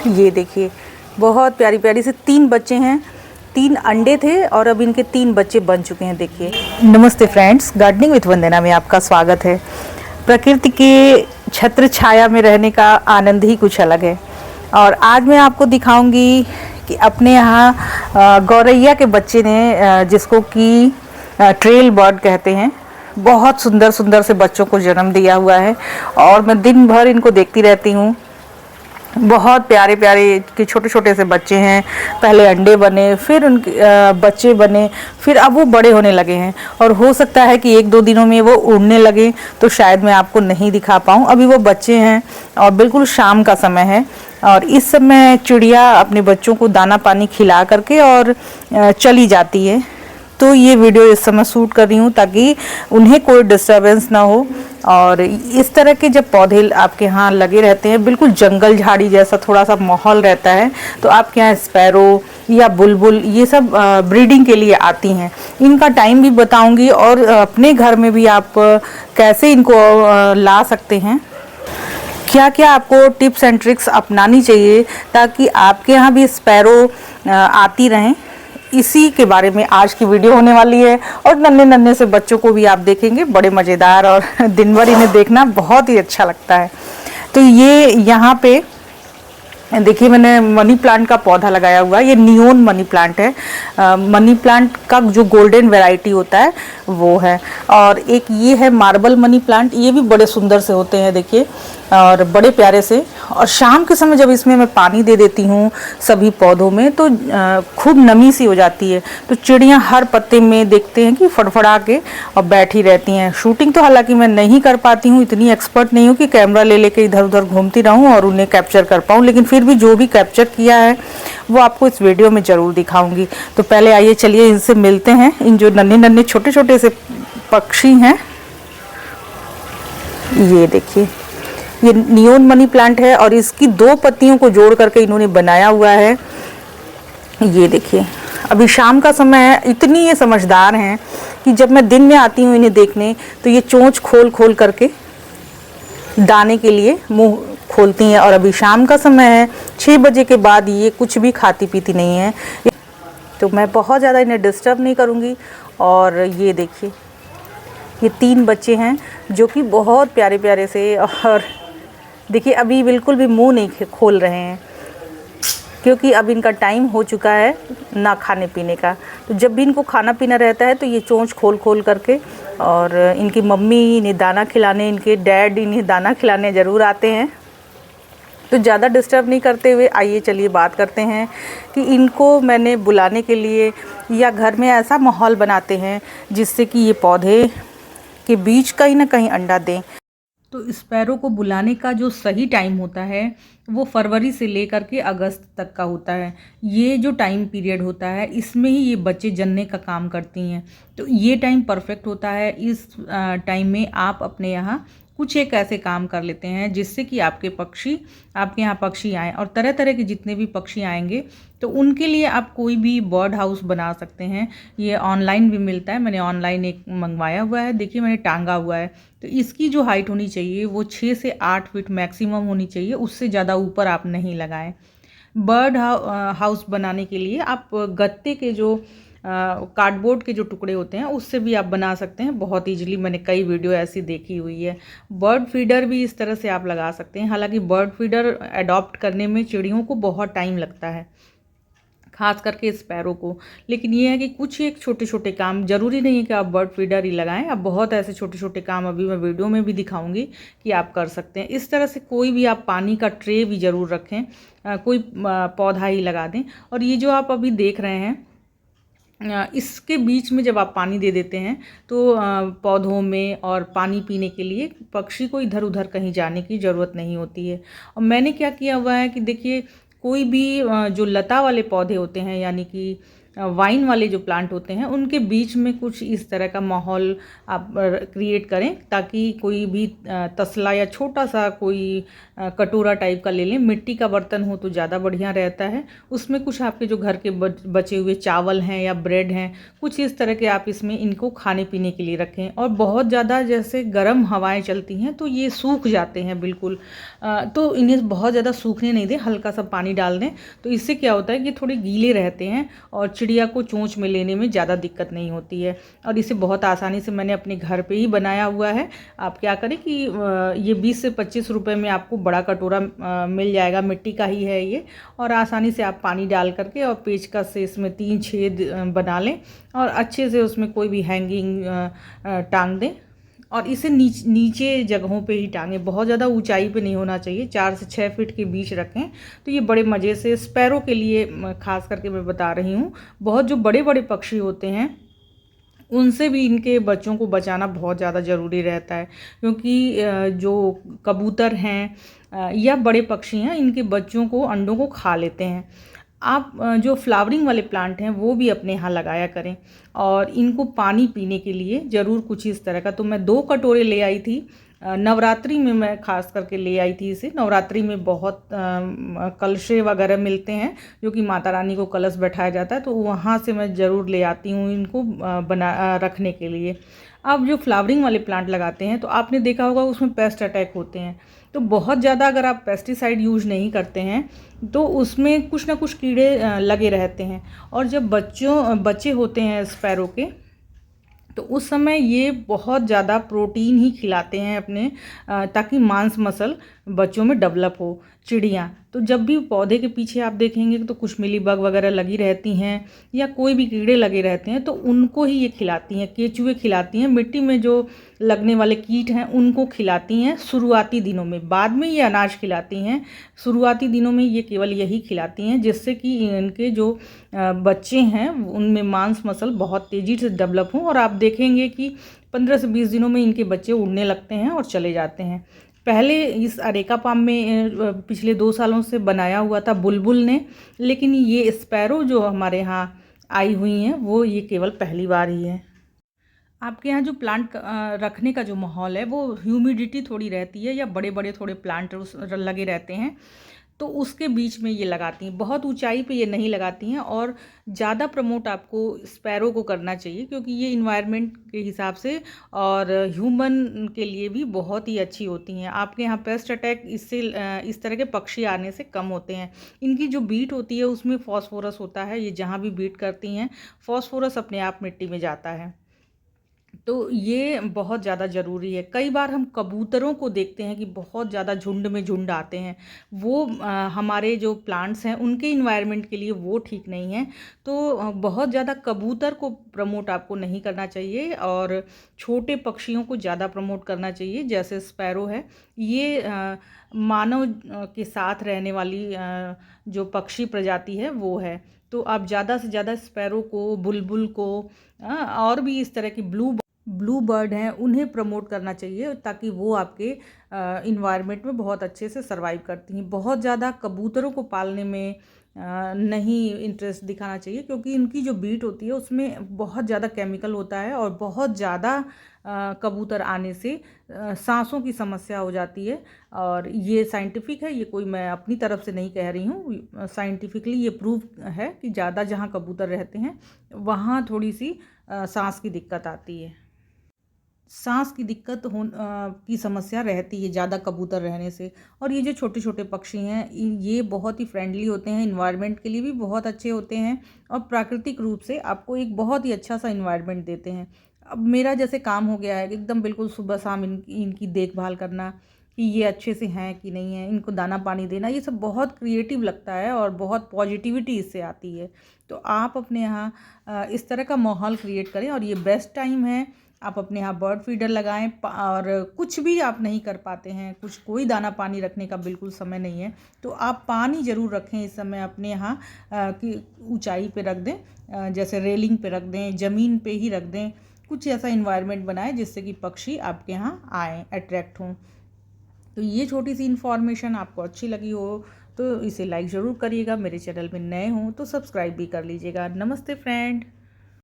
ये देखिए बहुत प्यारी प्यारी से 3 बच्चे हैं। 3 अंडे थे और अब इनके 3 बच्चे बन चुके हैं। देखिए। नमस्ते फ्रेंड्स, गार्डनिंग विद वंदना में आपका स्वागत है। प्रकृति के छत्र छाया में रहने का आनंद ही कुछ अलग है। और आज मैं आपको दिखाऊंगी कि अपने यहाँ गौरैया के बच्चे ने, जिसको कि ट्रेल बर्ड कहते हैं, बहुत सुंदर सुंदर से बच्चों को जन्म दिया हुआ है। और मैं दिन भर इनको देखती रहती हूँ। बहुत प्यारे प्यारे के छोटे छोटे से बच्चे हैं। पहले अंडे बने, फिर उनके बच्चे बने, फिर अब वो बड़े होने लगे हैं। और हो सकता है कि 1-2 दिनों में वो उड़ने लगे, तो शायद मैं आपको नहीं दिखा पाऊँ। अभी वो बच्चे हैं और बिल्कुल शाम का समय है। और इस समय चिड़िया अपने बच्चों को दाना पानी खिला करके और चली जाती है। तो ये वीडियो इस समय शूट कर रही हूँ ताकि उन्हें कोई डिस्टरबेंस ना हो। और इस तरह के जब पौधे आपके यहाँ लगे रहते हैं, बिल्कुल जंगल झाड़ी जैसा थोड़ा सा माहौल रहता है, तो आपके यहाँ स्पैरो या बुलबुल ये सब ब्रीडिंग के लिए आती हैं। इनका टाइम भी बताऊंगी और अपने घर में भी आप कैसे इनको ला सकते हैं, क्या क्या आपको टिप्स एंड ट्रिक्स अपनानी चाहिए ताकि आपके यहाँ भी स्पैरो आती रहें। इसी के बारे में आज की वीडियो होने वाली है। और नन्हे नन्हे से बच्चों को भी आप देखेंगे, बड़े मज़ेदार, और दिन भर इन्हें देखना बहुत ही अच्छा लगता है। तो ये यहाँ पे देखिए मैंने मनी प्लांट का पौधा लगाया हुआ है। ये नियोन मनी प्लांट है। मनी प्लांट का जो गोल्डन वैरायटी होता है वो है। और एक ये है मार्बल मनी प्लांट, ये भी बड़े सुंदर से होते हैं देखिए, और बड़े प्यारे से। और शाम के समय जब इसमें मैं पानी दे देती हूँ सभी पौधों में, तो खूब नमी सी हो जाती है। तो चिड़ियाँ हर पत्ते में देखते हैं कि फड़फड़ा के और बैठी रहती हैं। शूटिंग तो हालांकि मैं नहीं कर पाती हूँ, इतनी एक्सपर्ट नहीं हूँ कि कैमरा ले लेके इधर उधर घूमती रहूँ और उन्हें कैप्चर कर पाऊँ, लेकिन फिर भी जो भी कैप्चर किया है वो आपको इस वीडियो में ज़रूर दिखाऊंगी। तो पहले आइए चलिए इनसे मिलते हैं। इन जो नन्हे नन्हे छोटे छोटे से पक्षी हैं, ये देखिए, ये नियोन मनी प्लांट है और इसकी 2 पत्तियों को जोड़ करके इन्होंने बनाया हुआ है। ये देखिए, अभी शाम का समय है। इतनी ये समझदार हैं कि जब मैं दिन में आती हूँ इन्हें देखने, तो ये चोंच खोल खोल करके दाने के लिए मुंह खोलती हैं। और अभी शाम का समय है, 6 बजे के बाद ये कुछ भी खाती पीती नहीं है, तो मैं बहुत ज़्यादा इन्हें डिस्टर्ब नहीं करूँगी। और ये देखिए, ये 3 बच्चे हैं जो कि बहुत प्यारे प्यारे से, और देखिए अभी बिल्कुल भी मुंह नहीं खोल रहे हैं क्योंकि अब इनका टाइम हो चुका है ना खाने पीने का। तो जब भी इनको खाना पीना रहता है तो ये चोंच खोल खोल करके, और इनकी मम्मी इन्हें दाना खिलाने, इनके डैड इन्हें दाना खिलाने ज़रूर आते हैं। तो ज़्यादा डिस्टर्ब नहीं करते हुए आइए चलिए बात करते हैं कि इनको मैंने बुलाने के लिए या घर में ऐसा माहौल बनाते हैं जिससे कि ये पौधे के बीच कहीं ना कहीं अंडा दें। तो स्पैरो को बुलाने का जो सही टाइम होता है वो फरवरी से लेकर के अगस्त तक का होता है। ये जो टाइम पीरियड होता है इसमें ही ये बच्चे जनने का काम करती हैं। तो ये टाइम परफेक्ट होता है। इस टाइम में आप अपने यहाँ कुछ एक ऐसे काम कर लेते हैं जिससे कि आपके यहाँ पक्षी आएँ, और तरह तरह के जितने भी पक्षी आएंगे तो उनके लिए आप कोई भी बर्ड हाउस बना सकते हैं। ये ऑनलाइन भी मिलता है, मैंने ऑनलाइन एक मंगवाया हुआ है। देखिए मैंने टांगा हुआ है। तो इसकी जो हाइट होनी चाहिए वो 6 से 8 फीट मैक्सिमम होनी चाहिए, उससे ज़्यादा ऊपर आप नहीं लगाएं। बर्ड हाउस बनाने के लिए आप गत्ते के जो कार्डबोर्ड के जो टुकड़े होते हैं उससे भी आप बना सकते हैं बहुत ईजिली। मैंने कई वीडियो ऐसी देखी हुई है। बर्ड फीडर भी इस तरह से आप लगा सकते हैं। हालांकि बर्ड फीडर अडॉप्ट करने में चिड़ियों को बहुत टाइम लगता है, खास करके स्पैरो को। लेकिन ये है कि कुछ एक छोटे छोटे काम, ज़रूरी नहीं है कि आप बर्ड फीडर ही लगाएं। आप बहुत ऐसे छोटे छोटे काम अभी मैं वीडियो में भी दिखाऊंगी कि आप कर सकते हैं। इस तरह से कोई भी आप पानी का ट्रे भी ज़रूर रखें, कोई पौधा ही लगा दें। और ये जो आप अभी देख रहे हैं, इसके बीच में जब आप पानी दे देते हैं तो पौधों में और पानी पीने के लिए पक्षी को इधर उधर कहीं जाने की ज़रूरत नहीं होती है। और मैंने क्या किया हुआ है कि देखिए, कोई भी जो लता वाले पौधे होते हैं, यानी कि वाइन वाले जो प्लांट होते हैं उनके बीच में कुछ इस तरह का माहौल आप क्रिएट करें, ताकि कोई भी तसला या छोटा सा कोई कटोरा टाइप का ले लें। मिट्टी का बर्तन हो तो ज़्यादा बढ़िया रहता है। उसमें कुछ आपके जो घर के बचे हुए चावल हैं या ब्रेड हैं, कुछ इस तरह के आप इसमें इनको खाने पीने के लिए रखें। और बहुत ज़्यादा जैसे गर्म हवाएं चलती हैं तो ये सूख जाते हैं बिल्कुल, तो इन्हें बहुत ज़्यादा सूखने नहीं दें, हल्का सा पानी डाल दें। तो इससे क्या होता है कि थोड़े गीले रहते हैं और चिड़िया को चोंच में लेने में ज़्यादा दिक्कत नहीं होती है। और इसे बहुत आसानी से मैंने अपने घर पे ही बनाया हुआ है। आप क्या करें कि ये 20 से 25 रुपए में आपको बड़ा कटोरा मिल जाएगा, मिट्टी का ही है ये। और आसानी से आप पानी डाल करके और पेचकस से इसमें 3 छेद बना लें और अच्छे से उसमें कोई भी हैंगिंग टांग दें। और इसे नीचे जगहों पे ही टांगें, बहुत ज़्यादा ऊंचाई पे नहीं होना चाहिए, 4 से 6 फीट के बीच रखें। तो ये बड़े मज़े से स्पैरो के लिए खास करके मैं बता रही हूँ। बहुत जो बड़े बड़े पक्षी होते हैं उनसे भी इनके बच्चों को बचाना बहुत ज़्यादा ज़रूरी रहता है, क्योंकि जो कबूतर हैं या बड़े पक्षी हैं, इनके बच्चों को, अंडों को खा लेते हैं। आप जो फ्लावरिंग वाले प्लांट हैं वो भी अपने यहाँ लगाया करें और इनको पानी पीने के लिए ज़रूर कुछ इस तरह का, तो मैं 2 कटोरे ले आई थी। नवरात्रि में मैं खास करके ले आई थी इसे। नवरात्रि में बहुत कलशे वगैरह मिलते हैं जो कि माता रानी को कलश बैठाया जाता है, तो वहाँ से मैं ज़रूर ले आती हूँ इनको रखने के लिए। अब जो फ्लावरिंग वाले प्लांट लगाते हैं तो आपने देखा होगा उसमें पेस्ट अटैक होते हैं। तो बहुत ज़्यादा अगर आप पेस्टिसाइड यूज़ नहीं करते हैं तो उसमें कुछ ना कुछ कीड़े लगे रहते हैं। और जब बच्चे होते हैं स्पैरो के, तो उस समय ये बहुत ज़्यादा प्रोटीन ही खिलाते हैं अपने, ताकि मांस मसल बच्चों में डेवलप हो। चिड़ियाँ तो जब भी पौधे के पीछे आप देखेंगे तो कुछ मिलीबग वगैरह लगी रहती हैं या कोई भी कीड़े लगे रहते हैं, तो उनको ही ये खिलाती हैं। केचुए खिलाती हैं, मिट्टी में जो लगने वाले कीट हैं उनको खिलाती हैं शुरुआती दिनों में। बाद में ये अनाज खिलाती हैं, शुरुआती दिनों में ये केवल यही खिलाती हैं, जिससे कि इनके जो बच्चे हैं उनमें मांस मसल बहुत तेज़ी से डेवलप हों। और आप देखेंगे कि 15 से 20 दिनों में इनके बच्चे उड़ने लगते हैं और चले जाते हैं। पहले इस अरेका पाम में पिछले 2 सालों से बनाया हुआ था बुलबुल ने, लेकिन ये स्पैरो जो हमारे यहाँ आई हुई हैं वो ये केवल पहली बार ही है। आपके यहाँ जो प्लांट रखने का जो माहौल है वो ह्यूमिडिटी थोड़ी रहती है या बड़े बड़े थोड़े प्लांट लगे रहते हैं, तो उसके बीच में ये लगाती हैं। बहुत ऊंचाई पे ये नहीं लगाती हैं। और ज़्यादा प्रमोट आपको स्पैरो को करना चाहिए, क्योंकि ये इन्वायरमेंट के हिसाब से और ह्यूमन के लिए भी बहुत ही अच्छी होती हैं। आपके यहाँ पेस्ट अटैक इससे इस तरह के पक्षी आने से कम होते हैं। इनकी जो बीट होती है उसमें फॉस्फोरस होता है, ये जहाँ भी बीट करती हैं फॉस्फोरस अपने आप मिट्टी में जाता है, तो ये बहुत ज़्यादा ज़रूरी है। कई बार हम कबूतरों को देखते हैं कि बहुत ज़्यादा झुंड में झुंड आते हैं, वो हमारे जो प्लांट्स हैं उनके इन्वायरमेंट के लिए वो ठीक नहीं है। तो बहुत ज़्यादा कबूतर को प्रमोट आपको नहीं करना चाहिए और छोटे पक्षियों को ज़्यादा प्रमोट करना चाहिए। जैसे स्पैरो है, ये मानव के साथ रहने वाली जो पक्षी प्रजाति है वो है। तो आप ज़्यादा से ज़्यादा स्पैरो को, बुलबुल को, और भी इस तरह की ब्लू बर्ड हैं उन्हें प्रमोट करना चाहिए, ताकि वो आपके इन्वायरमेंट में बहुत अच्छे से सर्वाइव करती हैं। बहुत ज़्यादा कबूतरों को पालने में नहीं इंटरेस्ट दिखाना चाहिए, क्योंकि इनकी जो बीट होती है उसमें बहुत ज़्यादा केमिकल होता है और बहुत ज़्यादा कबूतर आने से सांसों की समस्या हो जाती है। और ये साइंटिफिक है, ये कोई मैं अपनी तरफ से नहीं कह रही हूँ, साइंटिफिकली ये प्रूव है कि ज़्यादा जहाँ कबूतर रहते हैं वहाँ थोड़ी सी सांस की दिक्कत आती है। सांस की दिक्कत की समस्या रहती है ज़्यादा कबूतर रहने से। और ये जो छोटे छोटे पक्षी हैं ये बहुत ही फ्रेंडली होते हैं, इन्वायरमेंट के लिए भी बहुत अच्छे होते हैं और प्राकृतिक रूप से आपको एक बहुत ही अच्छा सा इन्वायरमेंट देते हैं। अब मेरा जैसे काम हो गया है एकदम बिल्कुल सुबह शाम इनकी देखभाल करना कि ये अच्छे से हैं कि नहीं है, इनको दाना पानी देना, ये सब बहुत क्रिएटिव लगता है और बहुत पॉजिटिविटी इससे आती है। तो आप अपने यहाँ इस तरह का माहौल क्रिएट करें और ये बेस्ट टाइम है। आप अपने यहाँ बर्ड फीडर लगाएं और कुछ भी आप नहीं कर पाते हैं, कोई दाना पानी रखने का बिल्कुल समय नहीं है, तो आप पानी ज़रूर रखें इस समय अपने यहाँ की ऊंचाई पे रख दें, जैसे रेलिंग पे रख दें, ज़मीन पे ही रख दें। कुछ ऐसा इन्वायरमेंट बनाएं जिससे कि पक्षी आपके यहाँ आएँ, अट्रैक्ट हों। तो ये छोटी सी इन्फॉर्मेशन आपको अच्छी लगी हो तो इसे लाइक ज़रूर करिएगा। मेरे चैनल में नए हों तो सब्सक्राइब भी कर लीजिएगा। नमस्ते फ्रेंड।